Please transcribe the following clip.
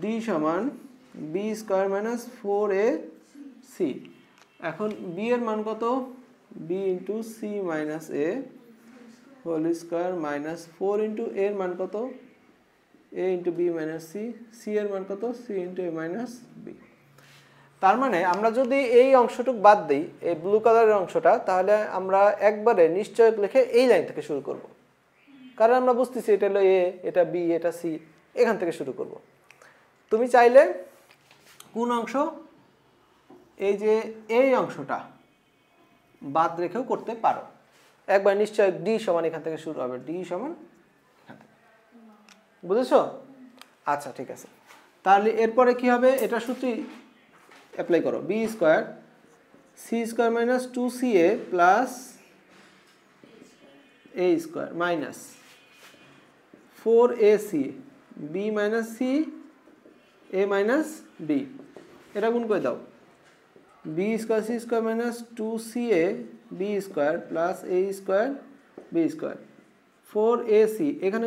D সমান B square minus 4ac। এখন B এর মান কত, B into C minus A whole square minus 4 into এর মান কত, A into B minus C, C এর মান কত, C into A minus B. তার মানে আমরা যদি এই অংশটুক বাদ দিই, এই ব্লু কালারের অংশটা, তাহলে আমরা একবারে নিশ্চয়ক লিখে এই লাইন থেকে শুরু করব, কারণ আমরা বুঝতেছি এটা হলো এ, এটা বি, এটা সি, এখান থেকে শুরু করব। তুমি চাইলে কোন অংশ, এই যে এই অংশটা বাদ রেখেও করতে পারো। একবার নিশ্চয় ডি সমান এখান থেকে শুরু হবে, ডি সমান এখান থেকে, বুঝেছো? আচ্ছা ঠিক আছে, তাহলে এরপরে কি হবে, এটা সূত্রই অ্যাপ্লাই করো। B square C square minus 2ca plus A square minus 4ac B minus C A minus B, এটা গুণ করে দাও। B square C square minus 2ca B square plus A square B square 4ac, এখানে